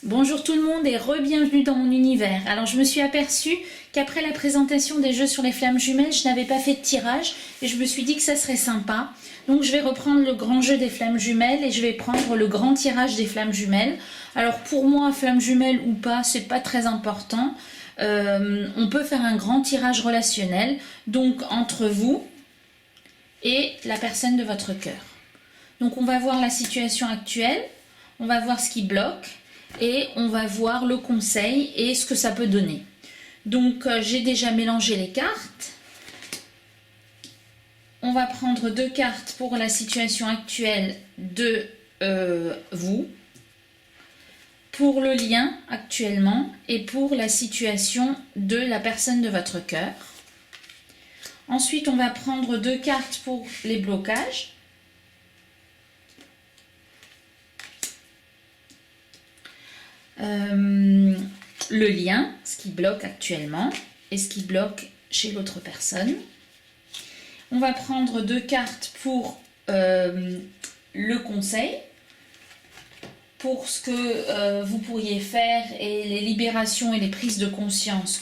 Bonjour tout le monde et re-bienvenue dans mon univers. Alors je me suis aperçue qu'après la présentation des jeux sur les flammes jumelles, je n'avais pas fait de tirage et je me suis dit que ça serait sympa. Donc je vais reprendre le grand jeu des flammes jumelles et je vais prendre le grand tirage des flammes jumelles. Alors pour moi, flammes jumelles ou pas, c'est pas très important. On peut faire un grand tirage relationnel, donc entre vous et la personne de votre cœur. Donc on va voir la situation actuelle, on va voir ce qui bloque. Et on va voir le conseil et ce que ça peut donner. Donc j'ai déjà mélangé les cartes. On va prendre deux cartes pour la situation actuelle de vous, pour le lien actuellement et pour la situation de la personne de votre cœur. Ensuite, on va prendre deux cartes pour les blocages. Le lien, ce qui bloque actuellement et ce qui bloque chez l'autre personne. On va prendre deux cartes pour le conseil, pour ce que vous pourriez faire et les libérations et les prises de conscience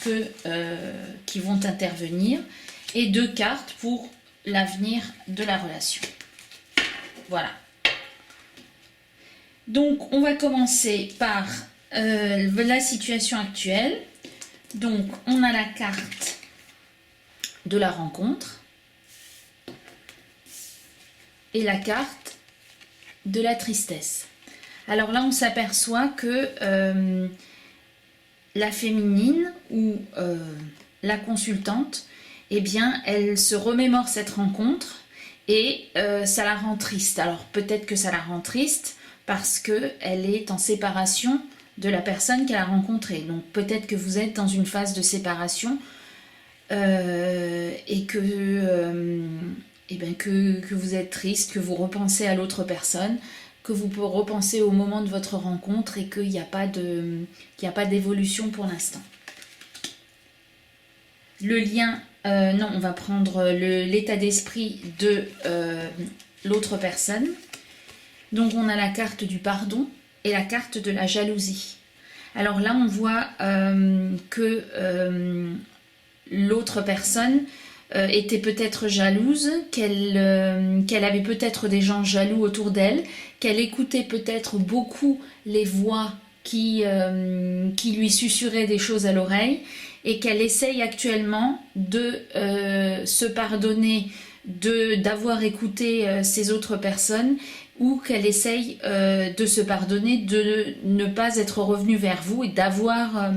qui vont intervenir, et deux cartes pour l'avenir de la relation. Voilà. Donc on va commencer par la situation actuelle. Donc on a la carte de la rencontre et la carte de la tristesse. Alors là on s'aperçoit que la féminine ou la consultante, eh bien elle se remémore cette rencontre et ça la rend triste. Alors peut-être que ça la rend triste parce qu'elle est en séparation de la personne qu'elle a rencontrée. Donc peut-être que vous êtes dans une phase de séparation et que vous êtes triste, que vous repensez à l'autre personne, que vous pouvez repenser au moment de votre rencontre et qu'il n'y a pas d'évolution pour l'instant. Le lien, non, on va prendre l'état d'esprit de l'autre personne. Donc on a la carte du pardon et la carte de la jalousie. Alors là on voit que l'autre personne était peut-être jalouse, qu'elle avait peut-être des gens jaloux autour d'elle, qu'elle écoutait peut-être beaucoup les voix qui lui susurraient des choses à l'oreille et qu'elle essaye actuellement de se pardonner d'avoir écouté ces autres personnes, ou qu'elle essaye de se pardonner de ne pas être revenue vers vous et d'avoir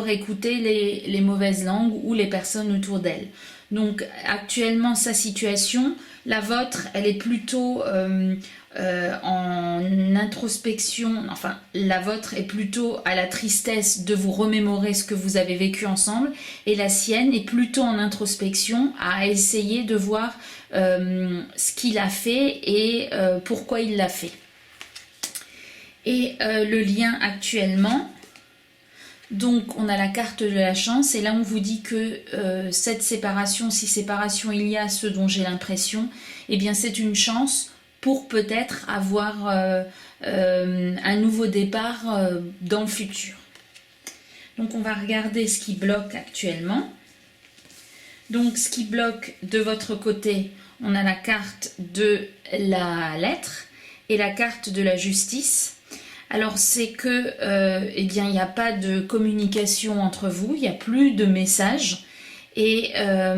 écouté les mauvaises langues ou les personnes autour d'elle. Donc actuellement sa situation, la vôtre, elle est plutôt en introspection, enfin la vôtre est plutôt à la tristesse de vous remémorer ce que vous avez vécu ensemble, et la sienne est plutôt en introspection à essayer de voir ce qu'il a fait et pourquoi il l'a fait. Et le lien actuellement, donc on a la carte de la chance et là on vous dit que cette séparation, si séparation il y a, ce dont j'ai l'impression, eh bien c'est une chance pour peut-être avoir un nouveau départ dans le futur. Donc on va regarder ce qui bloque actuellement. Donc ce qui bloque de votre côté, on a la carte de la lettre et la carte de la justice. Alors c'est que eh bien il n'y a pas de communication entre vous, il n'y a plus de messages et eh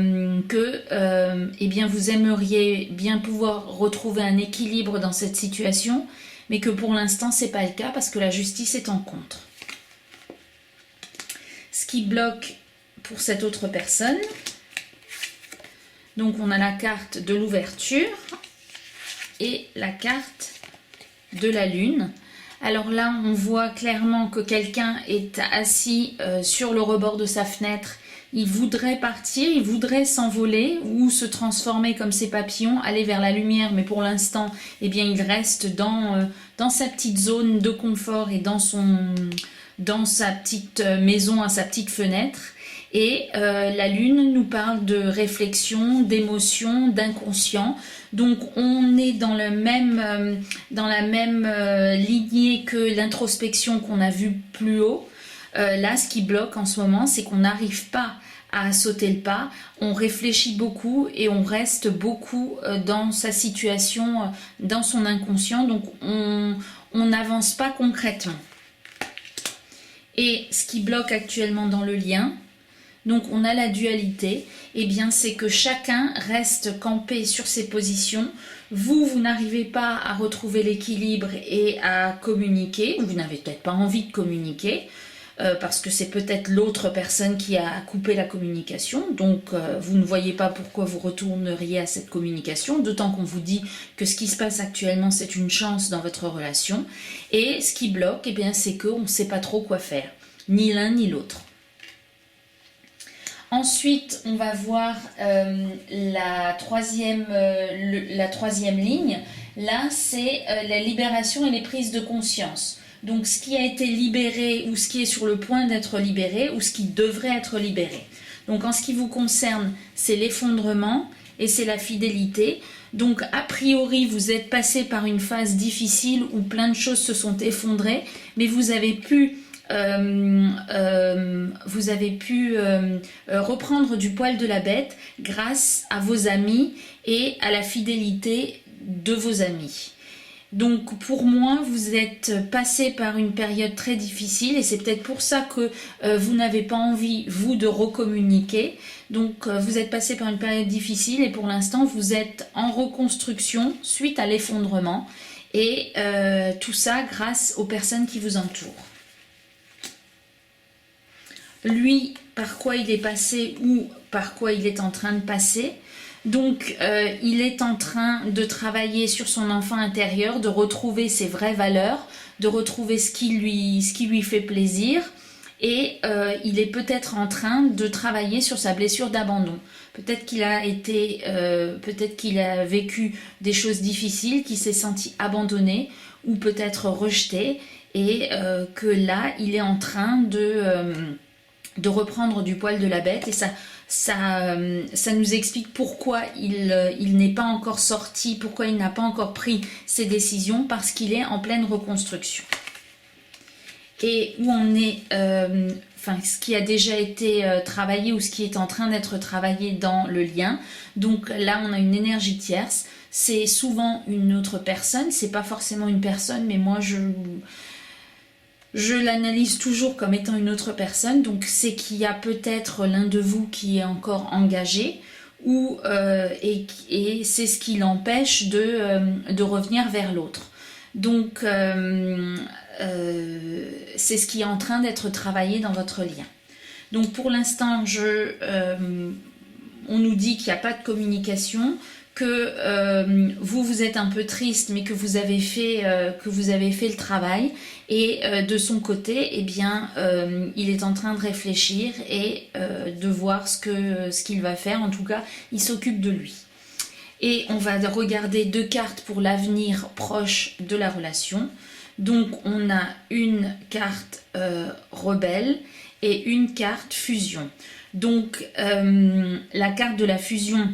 bien vous aimeriez bien pouvoir retrouver un équilibre dans cette situation, mais que pour l'instant c'est pas le cas parce que la justice est en contre. Ce qui bloque pour cette autre personne, donc on a la carte de l'ouverture et la carte de la lune. Alors là, on voit clairement que quelqu'un est assis sur le rebord de sa fenêtre. Il voudrait partir, il voudrait s'envoler ou se transformer comme ces papillons, aller vers la lumière. Mais pour l'instant, eh bien, il reste dans sa petite zone de confort et dans sa petite maison, à sa petite fenêtre. Et la lune nous parle de réflexion, d'émotion, d'inconscient. Donc on est dans la même lignée que l'introspection qu'on a vue plus haut. Là, ce qui bloque en ce moment, c'est qu'on n'arrive pas à sauter le pas, on réfléchit beaucoup et on reste beaucoup dans sa situation, dans son inconscient, donc on n'avance pas concrètement. Et ce qui bloque actuellement dans le lien, donc on a la dualité, et bien c'est que chacun reste campé sur ses positions. Vous n'arrivez pas à retrouver l'équilibre et à communiquer, ou vous n'avez peut-être pas envie de communiquer, parce que c'est peut-être l'autre personne qui a coupé la communication, donc vous ne voyez pas pourquoi vous retourneriez à cette communication, d'autant qu'on vous dit que ce qui se passe actuellement c'est une chance dans votre relation, et ce qui bloque, eh bien, c'est qu'on ne sait pas trop quoi faire, ni l'un ni l'autre. Ensuite, on va voir la troisième ligne. Là, c'est la libération et les prises de conscience. Donc, ce qui a été libéré ou ce qui est sur le point d'être libéré ou ce qui devrait être libéré. Donc, en ce qui vous concerne, c'est l'effondrement et c'est la fidélité. Donc, a priori, vous êtes passé par une phase difficile où plein de choses se sont effondrées, mais vous avez pu reprendre du poil de la bête grâce à vos amis et à la fidélité de vos amis. Donc pour moi, vous êtes passé par une période très difficile et c'est peut-être pour ça que vous n'avez pas envie, vous, de recommuniquer. Donc vous êtes passé par une période difficile et pour l'instant, vous êtes en reconstruction suite à l'effondrement et tout ça grâce aux personnes qui vous entourent. Lui, par quoi il est passé ou par quoi il est en train de passer. Donc, il est en train de travailler sur son enfant intérieur, de retrouver ses vraies valeurs, de retrouver ce qui lui fait plaisir. Et il est peut-être en train de travailler sur sa blessure d'abandon. Peut-être qu'il a vécu des choses difficiles, qu'il s'est senti abandonné ou peut-être rejeté. Et que là, il est en train de reprendre du poil de la bête et ça nous explique pourquoi il n'est pas encore sorti, pourquoi il n'a pas encore pris ses décisions, parce qu'il est en pleine reconstruction. Et où on est, ce qui a déjà été travaillé ou ce qui est en train d'être travaillé dans le lien. Donc là, on a une énergie tierce. C'est souvent une autre personne, c'est pas forcément une personne, mais moi je l'analyse toujours comme étant une autre personne, donc c'est qu'il y a peut-être l'un de vous qui est encore engagé et c'est ce qui l'empêche de revenir vers l'autre. Donc c'est ce qui est en train d'être travaillé dans votre lien. Donc pour l'instant, on nous dit qu'il n'y a pas de communication, que vous êtes un peu triste, mais que vous avez fait le travail. Et de son côté, eh bien, il est en train de réfléchir et de voir ce qu'il va faire. En tout cas, il s'occupe de lui. Et on va regarder 2 cartes pour l'avenir proche de la relation. Donc, on a une carte rebelle et une carte fusion. Donc, la carte de la fusion,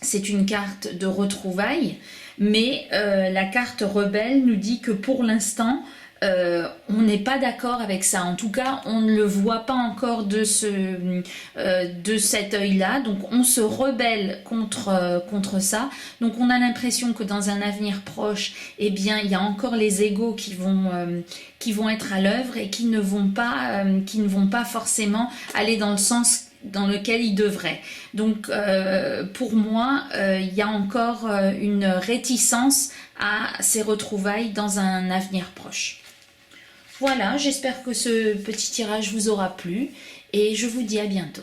c'est une carte de retrouvailles, mais la carte rebelle nous dit que pour l'instant, on n'est pas d'accord avec ça. En tout cas, on ne le voit pas encore de cet œil-là. Donc, on se rebelle contre ça. Donc, on a l'impression que dans un avenir proche, eh bien, il y a encore les égos qui vont être à l'œuvre et qui ne vont pas forcément aller dans le sens dans lequel il devrait. Donc pour moi, il y a encore une réticence à ces retrouvailles dans un avenir proche. Voilà, j'espère que ce petit tirage vous aura plu et je vous dis à bientôt.